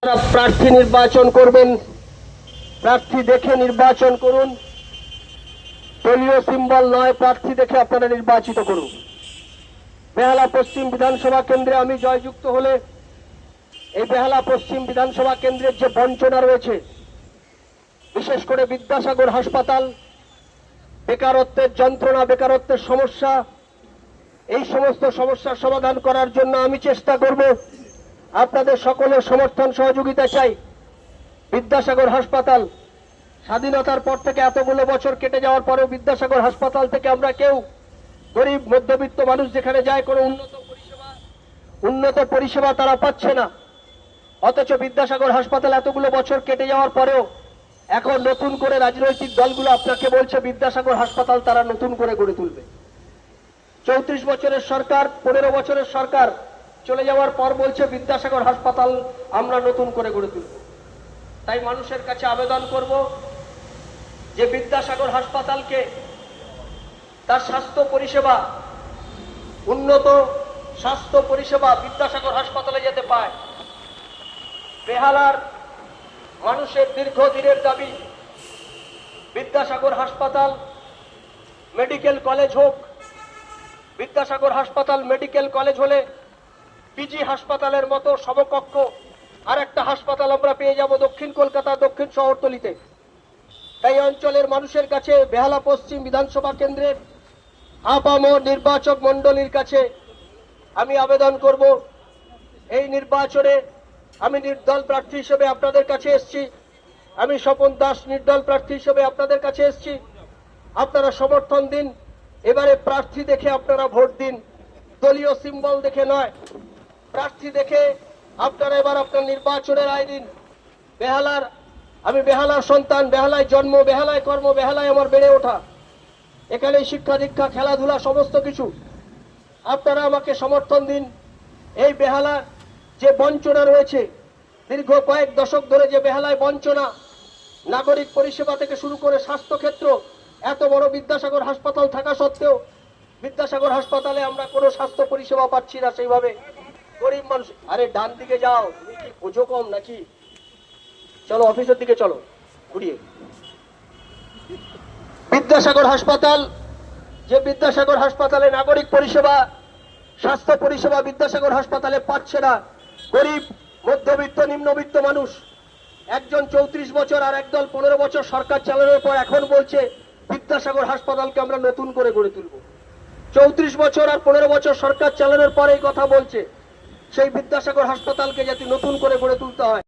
প্রার্থী নির্বাচন করবেন, প্রার্থী দেখে নির্বাচন করুন। দলীয় সিম্বল নয়, প্রার্থী দেখে আপনারা নির্বাচিত করুন। বেহালা পশ্চিম বিধানসভা কেন্দ্রে আমি জয়যুক্ত হলে এই বেহালা পশ্চিম বিধানসভা কেন্দ্রের যে বঞ্চনা রয়েছে, বিশেষ করে বিদ্যাসাগর হাসপাতাল, বেকারত্বের যন্ত্রণা, বেকারত্বের সমস্যা, এই সমস্ত সমস্যার সমাধান করার জন্য আমি চেষ্টা করব। আপনাদের সকলের সমর্থন সহযোগিতা চাই। বিদ্যাসাগর হাসপাতাল স্বাধীনতার পর থেকে এতগুলো বছর কেটে যাওয়ার পরেও বিদ্যাসাগর হাসপাতাল থেকে আমরা কেউ গরিব মধ্যবিত্ত মানুষ যেখানে যায় কোনো উন্নত পরিষেবা তারা পাচ্ছে না। অথচ বিদ্যাসাগর হাসপাতাল এতগুলো বছর কেটে যাওয়ার পরেও এখন নতুন করে রাজনৈতিক দলগুলো আপনাকে বলছে বিদ্যাসাগর হাসপাতাল তারা নতুন করে গড়ে তুলবে। 34 বছরের সরকার, 15 বছরের সরকার চলে যাওয়ার পর বলছে বিদ্যাসাগর হাসপাতাল আমরা নতুন করে গড়ে তুলব। তাই মানুষের কাছে আবেদন করব যে বিদ্যাসাগর হাসপাতালকে তার স্বাস্থ্য পরিষেবা, উন্নত স্বাস্থ্য পরিষেবা বিদ্যাসাগর হাসপাতালে যেতে পায়। বেহালার মানুষের দীর্ঘদিনের দাবি বিদ্যাসাগর হাসপাতাল মেডিকেল কলেজ হোক। বিদ্যাসাগর হাসপাতাল মেডিকেল কলেজ হলে পিজি হাসপাতালের মতো সমকক্ষ আর একটা হাসপাতাল আমরা পেয়ে যাব দক্ষিণ কলকাতা দক্ষিণ শহরতলিতে। তাই অঞ্চলের মানুষের কাছে বেহালা পশ্চিম বিধানসভা কেন্দ্রের আপামর নির্বাচক মণ্ডলীর কাছে আমি আবেদন করব, এই নির্বাচনে আমি নির্দল প্রার্থী হিসেবে আপনাদের কাছে এসেছি। আমি স্বপন দাস নির্দল প্রার্থী হিসেবে আপনাদের কাছে এসেছি। আপনারা সমর্থন দিন। এবারে প্রার্থী দেখে আপনারা ভোট দিন, দলীয় সিম্বল দেখে নয়। প্রার্থী দেখে আপনারা এবার আপনার নির্বাচনের রায় দিন। আমি বেহালার সন্তান, বেহালায় জন্ম, বেহালায় কর্ম, বেহালায় আমার বেড়ে ওঠা। এখানে শিক্ষা দীক্ষা খেলাধুলা সমস্ত কিছু। আপনারা আমাকে সমর্থন দিন। এই বেহালার যে বঞ্চনা রয়েছে, দীর্ঘ কয়েক দশক ধরে যে বেহালায় বঞ্চনা, নাগরিক পরিষেবা থেকে শুরু করে স্বাস্থ্যক্ষেত্র, এত বড় বিদ্যাসাগর হাসপাতাল থাকা সত্ত্বেও বিদ্যাসাগর হাসপাতালে আমরা কোনো স্বাস্থ্য পরিষেবা পাচ্ছি না সেইভাবে। গরিব মানুষ, আরে ডান দিকে যাও, তুমি কি বোঝো কম নাকি? চলো অফিসের দিকে চলো ঘুরিয়ে। বিদ্যাসাগর হাসপাতাল, যে বিদ্যাসাগর হাসপাতালে নাগরিক পরিষেবা, স্বাস্থ্য পরিষেবা বিদ্যাসাগর হাসপাতালে পাচ্ছে না গরিব মধ্যবিত্ত নিম্নবিত্ত মানুষ। একজন 34 বছর আর একদল 15 বছর সরকার চালানোর পর এখন বলছে বিদ্যাসাগর হাসপাতালকে আমরা নতুন করে গড়ে তুলব। 34 বছর আর 15 বছর সরকার চালানোর পর এই কথা বলছে সেই বিদ্যাসাগর হাসপাতালকে যাতে নতুন করে গড়ে তুলতে হয়।